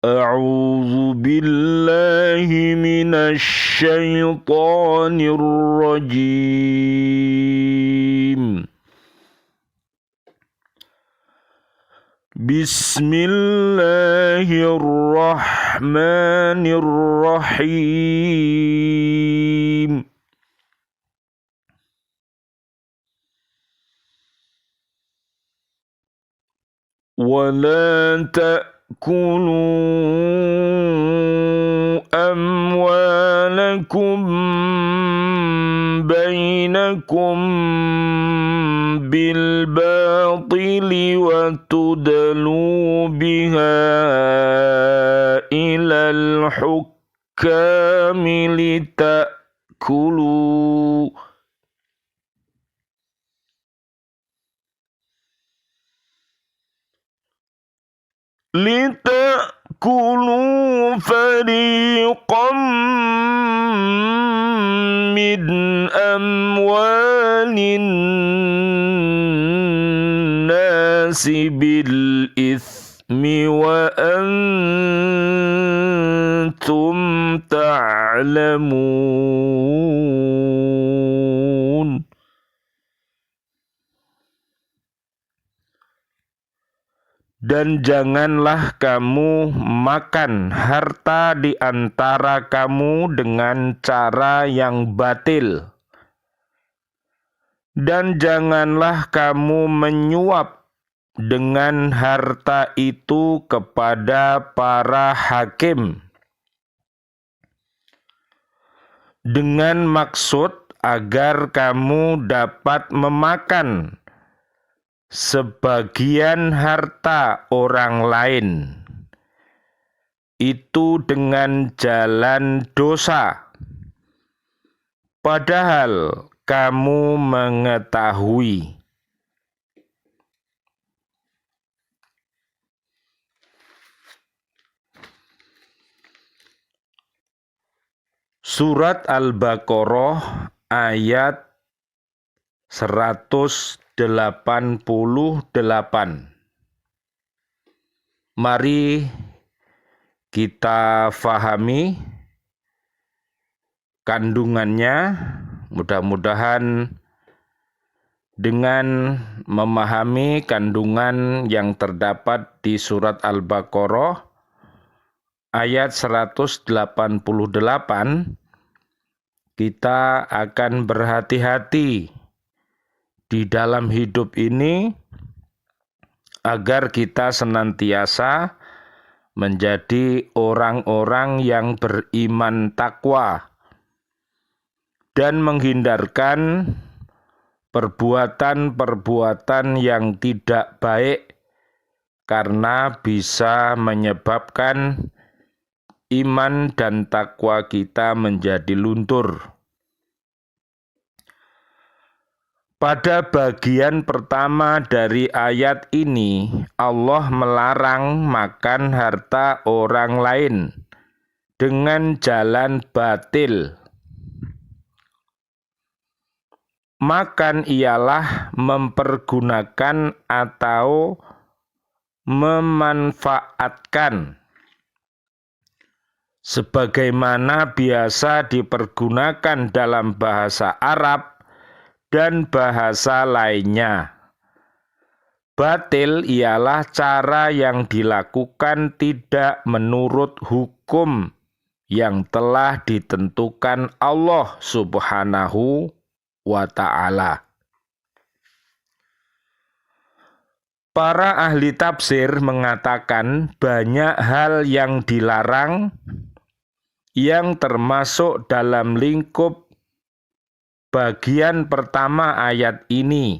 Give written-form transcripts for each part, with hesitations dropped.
أعوذ بالله من الشيطان الرجيم. بسم الله الرحمن الرحيم. ولا تأكلوا أموالكم بينكم بالباطل وتدلوا بها إلى الحكام لتأكلوا فريقا من أموال الناس بالإثم وأنتم تعلمون. Dan janganlah kamu makan harta di antara kamu dengan cara yang batil. Dan janganlah kamu menyuap dengan harta itu kepada para hakim, dengan maksud agar kamu dapat memakan sebagian harta orang lain, itu dengan jalan dosa, padahal kamu mengetahui. Surat Al-Baqarah ayat 188. Mari kita fahami kandungannya. Mudah-mudahan dengan memahami kandungan yang terdapat di surat Al-Baqarah ayat 188, kita akan berhati-hati di dalam hidup ini agar kita senantiasa menjadi orang-orang yang beriman takwa dan menghindarkan perbuatan-perbuatan yang tidak baik karena bisa menyebabkan iman dan takwa kita menjadi luntur. Pada bagian pertama dari ayat ini, Allah melarang makan harta orang lain dengan jalan batil. Makan ialah mempergunakan atau memanfaatkan, sebagaimana biasa dipergunakan dalam bahasa Arab dan bahasa lainnya. Batil ialah cara yang dilakukan tidak menurut hukum yang telah ditentukan Allah Subhanahu wa ta'ala. Para ahli tafsir mengatakan banyak hal yang dilarang yang termasuk dalam lingkup bagian pertama ayat ini,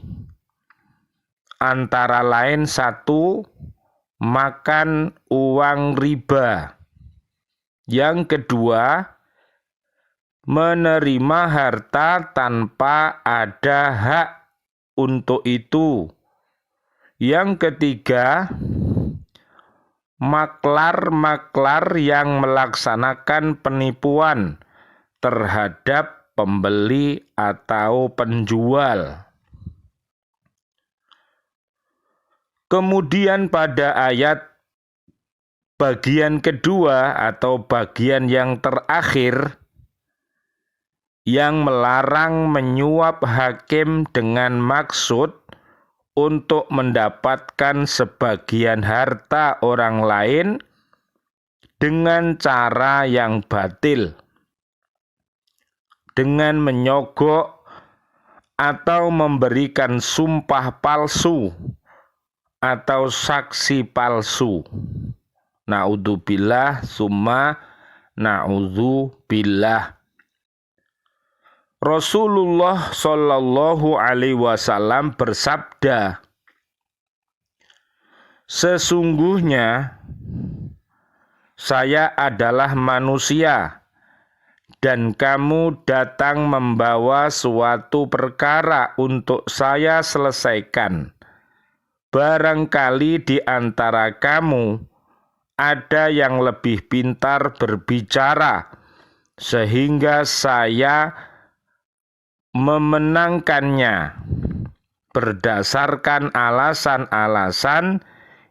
antara lain 1. Makan uang riba. Yang kedua, menerima harta tanpa ada hak untuk itu. Yang ketiga, maklar-maklar yang melaksanakan penipuan terhadap pembeli atau penjual. Kemudian pada ayat bagian kedua atau bagian yang terakhir yang melarang menyuap hakim dengan maksud untuk mendapatkan sebagian harta orang lain dengan cara yang batil, dengan menyogok atau memberikan sumpah palsu atau saksi palsu. Na'udzubillah summa na'udzubillah. Rasulullah Shallallahu Alaihi Wasallam bersabda, sesungguhnya saya adalah manusia dan kamu datang membawa suatu perkara untuk saya selesaikan. Barangkali di antara kamu ada yang lebih pintar berbicara sehingga saya memenangkannya berdasarkan alasan-alasan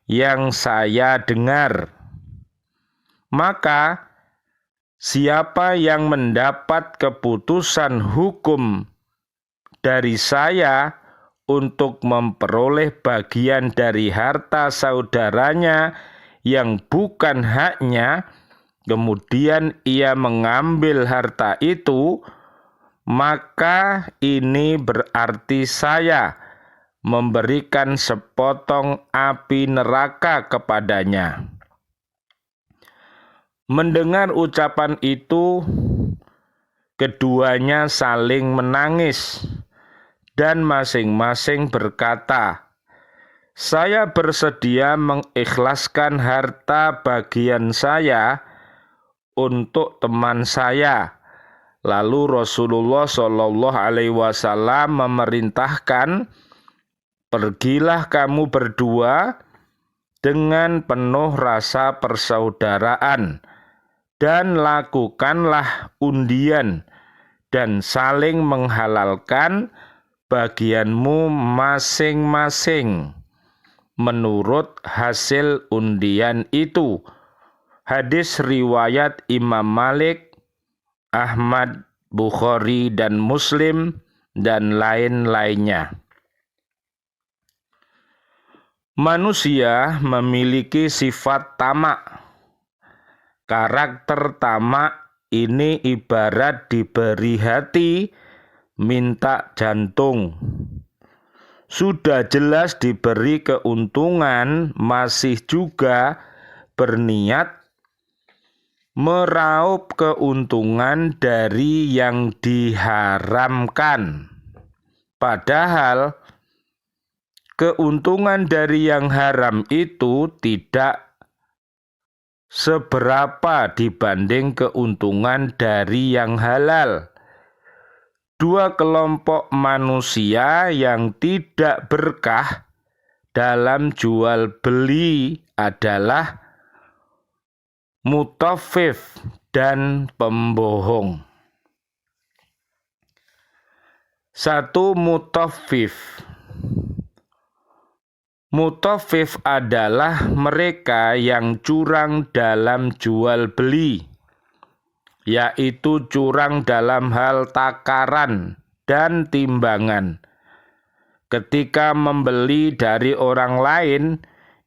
yang saya dengar. Maka siapa yang mendapat keputusan hukum dari saya untuk memperoleh bagian dari harta saudaranya yang bukan haknya, kemudian ia mengambil harta itu, maka ini berarti saya memberikan sepotong api neraka kepadanya. Mendengar ucapan itu, keduanya saling menangis dan masing-masing berkata, saya bersedia mengikhlaskan harta bagian saya untuk teman saya. Lalu Rasulullah Shallallahu Alaihi Wasallam memerintahkan, pergilah kamu berdua dengan penuh rasa persaudaraan dan lakukanlah undian dan saling menghalalkan bagianmu masing-masing menurut hasil undian itu. Hadis riwayat Imam Malik, Ahmad, Bukhari, dan Muslim, dan lain-lainnya. Manusia memiliki sifat tamak. Karakter tamak ini ibarat diberi hati, minta jantung. Sudah jelas diberi keuntungan, masih juga berniat meraup keuntungan dari yang diharamkan. Padahal keuntungan dari yang haram itu tidak seberapa dibanding keuntungan dari yang halal. Dua kelompok manusia yang tidak berkah dalam jual beli adalah mutaffif dan pembohong. Satu, mutaffif. Mutaffif adalah mereka yang curang dalam jual beli, yaitu curang dalam hal takaran dan timbangan. Ketika membeli dari orang lain,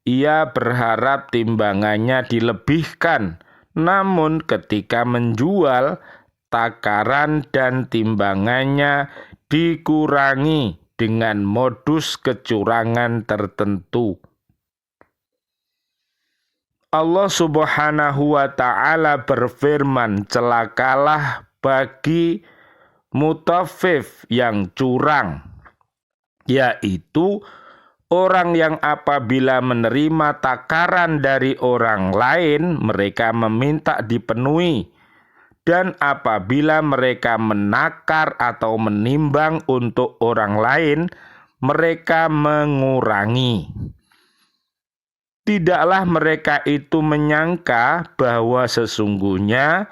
ia berharap timbangannya dilebihkan, namun ketika menjual, takaran dan timbangannya dikurangi dengan modus kecurangan tertentu. Allah Subhanahu wa Ta'ala berfirman, celakalah bagi mutaffif yang curang, yaitu orang yang apabila menerima takaran dari orang lain, mereka meminta dipenuhi. Dan apabila mereka menakar atau menimbang untuk orang lain, mereka mengurangi. Tidaklah mereka itu menyangka bahwa sesungguhnya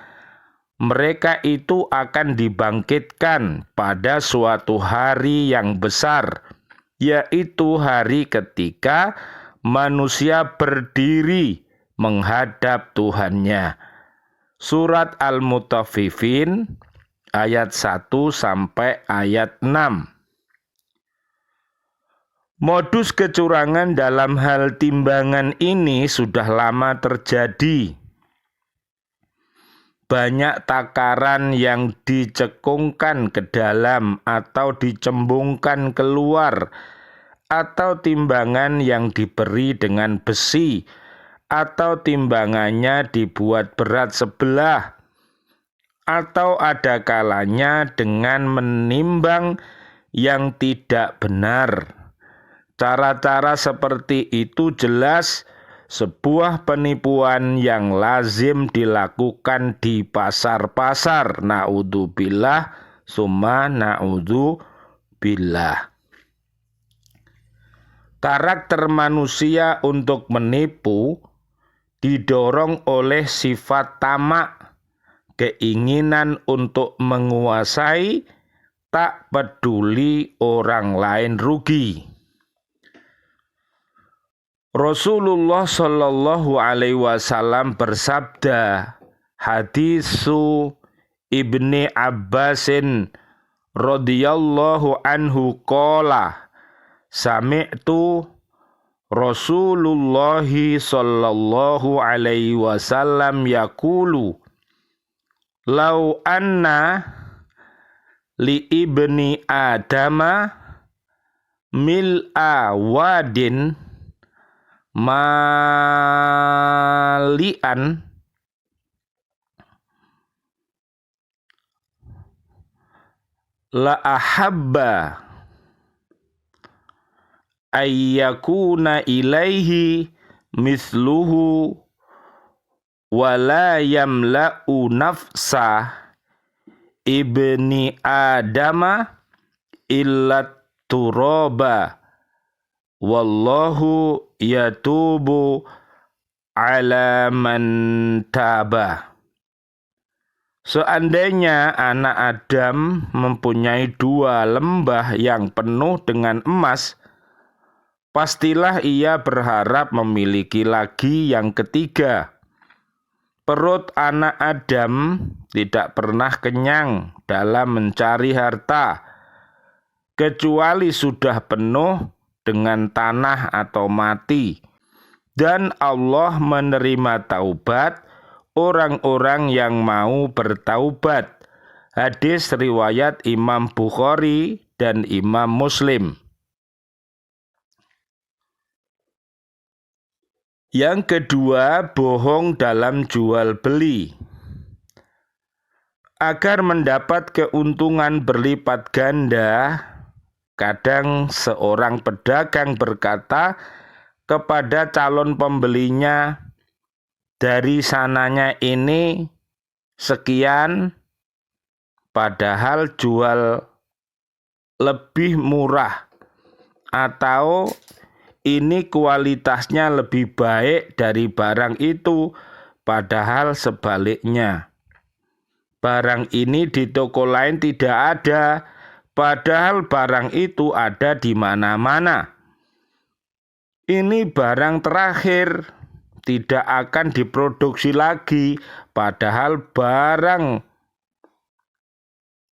mereka itu akan dibangkitkan pada suatu hari yang besar, yaitu hari ketika manusia berdiri menghadap Tuhannya. Surat Al-Mutaffifin ayat 1 sampai ayat 6. Modus kecurangan dalam hal timbangan ini sudah lama terjadi. Banyak takaran yang dicekungkan ke dalam atau dicembungkan keluar, atau timbangan yang diberi dengan besi, atau timbangannya dibuat berat sebelah, atau ada kalanya dengan menimbang yang tidak benar. Cara-cara seperti itu jelas sebuah penipuan yang lazim dilakukan di pasar-pasar. Na'udzubillah, summa na'udzubillah. Karakter manusia untuk menipu didorong oleh sifat tamak, keinginan untuk menguasai, tak peduli orang lain rugi. Rasulullah Shallallahu Alaihi Wasallam bersabda, hadisu Ibni Abbasin radhiyallahu anhu qala, sami'tu Rasulullah Shallallahu Alaihi Wasallam yaqulu, lau anna li ibni adama mil'a wadin malian la ahabba ayyakuna ilaihi misluhu wa la yamla'u nafsa ibni adama illa turaba wallahu yatubu ala man taba. Seandainya anak Adam mempunyai 2 lembah yang penuh dengan emas, pastilah ia berharap memiliki lagi yang ketiga. Perut anak Adam tidak pernah kenyang dalam mencari harta, kecuali sudah penuh dengan tanah atau mati. Dan Allah menerima taubat orang-orang yang mau bertaubat. Hadis riwayat Imam Bukhari dan Imam Muslim. Yang kedua, bohong dalam jual beli. Agar mendapat keuntungan berlipat ganda, kadang seorang pedagang berkata kepada calon pembelinya, dari sananya ini sekian, padahal jual lebih murah, atau ini kualitasnya lebih baik dari barang itu, padahal sebaliknya. Barang ini di toko lain tidak ada, padahal barang itu ada di mana-mana. Ini barang terakhir, tidak akan diproduksi lagi, padahal barang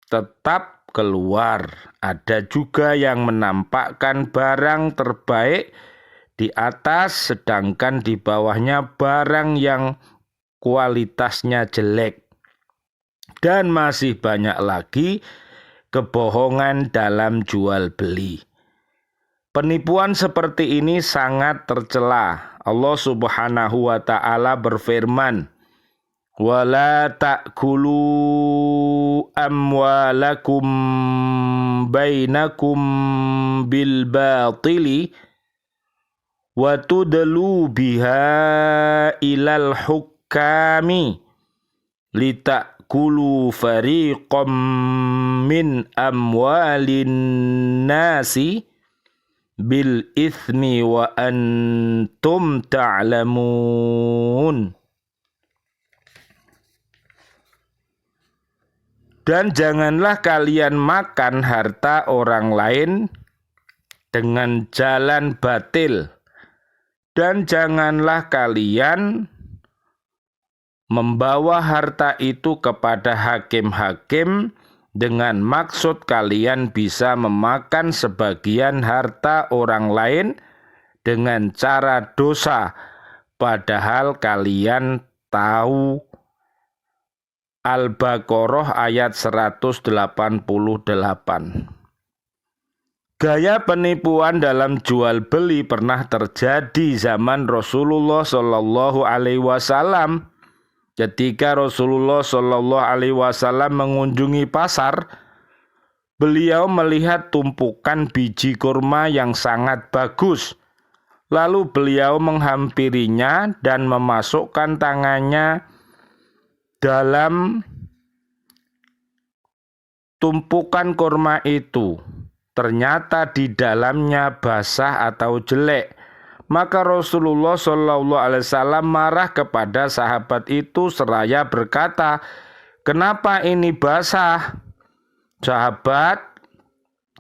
tetap keluar. Ada juga yang menampakkan barang terbaik di atas, sedangkan di bawahnya barang yang kualitasnya jelek. Dan masih banyak lagi kebohongan dalam jual beli. Penipuan seperti ini sangat tercela. Allah Subhanahu wa Ta'ala berfirman, wala ta'kulu amwalakum bainakum bil batili wa tudlu biha ilal hukami litakulu fariqam min amwalin nasi bil ithmi wa antum ta'lamun. Dan janganlah kalian makan harta orang lain dengan jalan batil. Dan janganlah kalian membawa harta itu kepada hakim-hakim dengan maksud kalian bisa memakan sebagian harta orang lain dengan cara dosa, padahal kalian tahu. Al-Baqarah ayat 188. Gaya penipuan dalam jual beli pernah terjadi zaman Rasulullah Shallallahu Alaihi Wasallam. Ketika Rasulullah Shallallahu Alaihi Wasallam mengunjungi pasar, beliau melihat tumpukan biji kurma yang sangat bagus. Lalu beliau menghampirinya dan memasukkan tangannya dalam tumpukan kurma itu. Ternyata di dalamnya basah atau jelek. Maka Rasulullah Shallallahu Alaihi Wasallam marah kepada sahabat itu seraya berkata, "Kenapa ini basah?" Sahabat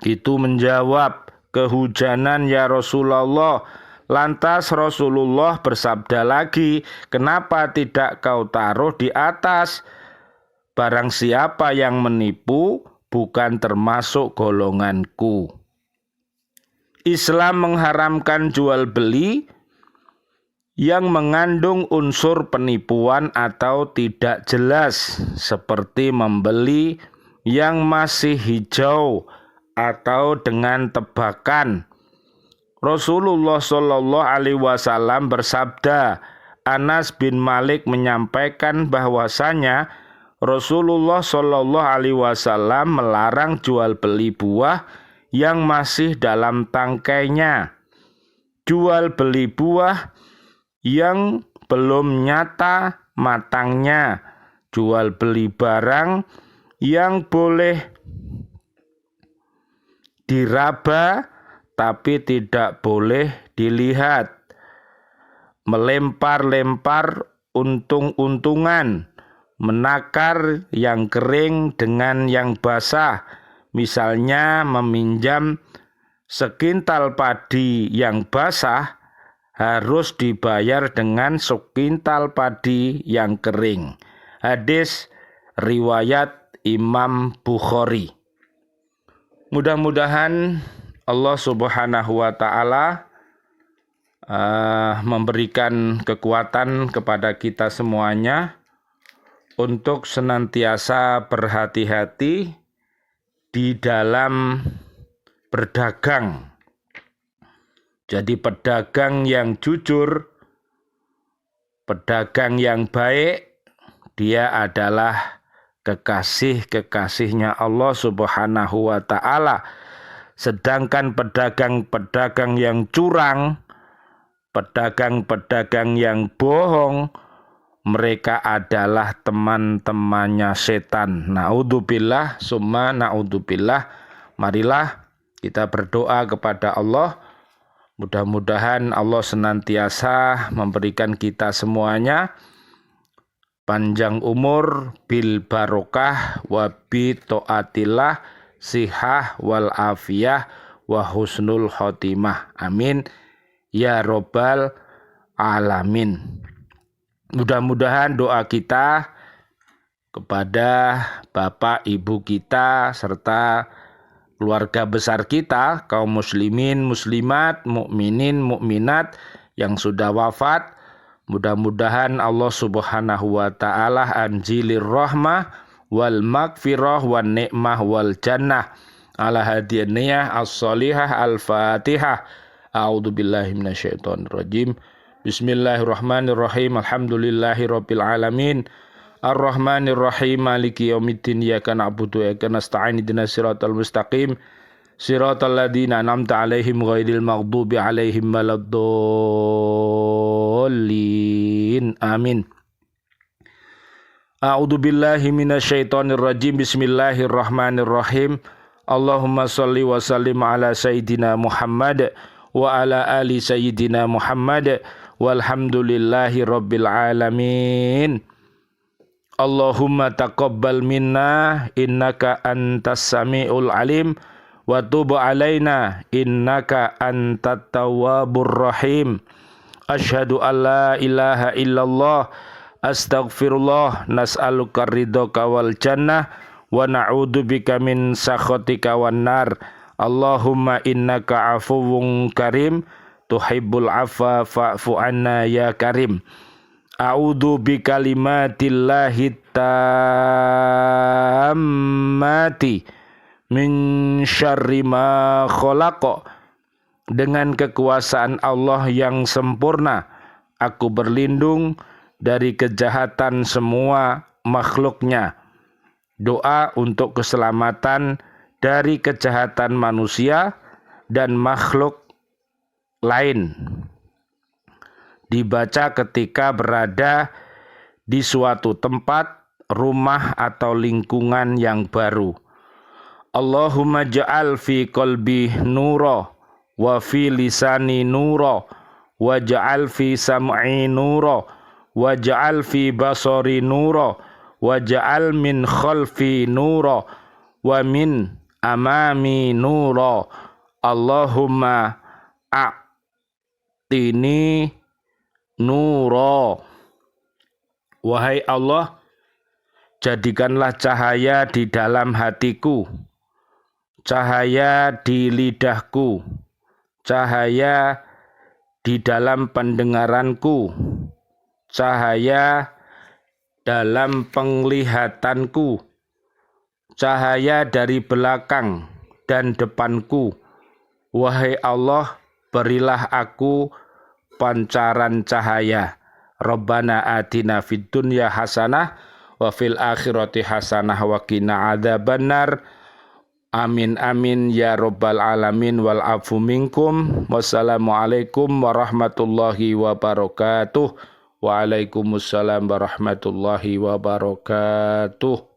itu menjawab, "Kehujanan ya Rasulullah." Lantas Rasulullah bersabda lagi, "Kenapa tidak kau taruh di atas? Barang siapa yang menipu bukan termasuk golonganku." Islam mengharamkan jual beli yang mengandung unsur penipuan atau tidak jelas, seperti membeli yang masih hijau atau dengan tebakan. Rasulullah Shallallahu Alaihi Wasallam bersabda, Anas bin Malik menyampaikan bahwasanya Rasulullah Shallallahu Alaihi Wasallam melarang jual beli buah yang masih dalam tangkainya. Jual beli buah yang belum nyata matangnya. Jual beli barang yang boleh diraba tapi tidak boleh dilihat. Melempar-lempar untung-untungan. Menakar yang kering dengan yang basah. Misalnya meminjam sekintal padi yang basah harus dibayar dengan sekintal padi yang kering. Hadis riwayat Imam Bukhari. Mudah-mudahan Allah Subhanahu wa Ta'ala memberikan kekuatan kepada kita semuanya untuk senantiasa berhati-hati di dalam berdagang. Jadi pedagang yang jujur, pedagang yang baik, dia adalah kekasih-kekasihnya Allah Subhanahu wa Ta'ala. Sedangkan pedagang-pedagang yang curang, pedagang-pedagang yang bohong, mereka adalah teman-temannya setan. Naudzubillah, summa naudzubillah. Marilah kita berdoa kepada Allah. Mudah-mudahan Allah senantiasa memberikan kita semuanya panjang umur bil barokah wa bi taatillah, sihah wal afiyah wa husnul khotimah. Amin ya robbal alamin. Mudah-mudahan doa kita kepada Bapak Ibu kita serta keluarga besar kita, kaum muslimin, muslimat, mukminin, mukminat yang sudah wafat, mudah-mudahan Allah Subhanahu wa Ta'ala anjilir rahmah wal magfirah wan ni'mah wal jannah ala hadiyaniyah as-salihah al-fatihah. A'udzubillahi minasyaitonir rajim. Bismillahirrahmanirrahim. Alhamdulillahirabbil alamin. Ar-Rahmanir-Rahim. Maliki yaumiddin. Iyyaka na'budu wa iyyaka nasta'in. Ihdinas siratal mustaqim. Siratal ladzina an'amta 'alaihim ghairil maghdubi 'alaihim waladdallin. Amin. A'udzu billahi minasyaitonir rajim. Bismillahirrahmanirrahim. Allahumma shalli wa sallim ala sayyidina Muhammad wa ala ali sayyidina Muhammad walhamdulillahi rabbil alamin. Allahumma taqabbal minna innaka antas samiul alim wa tub alaina innaka antat tawwabur rahim. Asyhadu an la ilaha illallah Astaghfirullah, nas'aluka ridhoka wal jannah wa na'udzubika min sakhatika wan nar. Allahumma innaka afuwwun karim tuhibbul afwa fa'fu anna ya karim. A'udzu bikalimatillahi tammati min syarri ma khalaqa. Dengan kekuasaan Allah yang sempurna, aku berlindung dari kejahatan semua makhluknya. Doa untuk keselamatan dari kejahatan manusia dan makhluk lain. Dibaca ketika berada di suatu tempat, rumah atau lingkungan yang baru. Allahumma ja'al fi qalbi nura wa fi lisani nura wa ja'al fi sam'i nura wa ja'al fi basari nura wa ja'al min khalfi nura wa min amami nura. Allahumma a'tini nura. Wahai Allah, jadikanlah cahaya di dalam hatiku, cahaya di lidahku, cahaya di dalam pendengaranku, cahaya dalam penglihatanku, cahaya dari belakang dan depanku. Wahai Allah, berilah aku pancaran cahaya. Rabbana atina fid dunya hasanah wa fil akhirati hasanah wa qina adzabannar. Amin amin ya rabbal alamin wal afu minkum. Wassalamualaikum warahmatullahi wabarakatuh. Waalaikumsalam warahmatullahi wabarakatuh.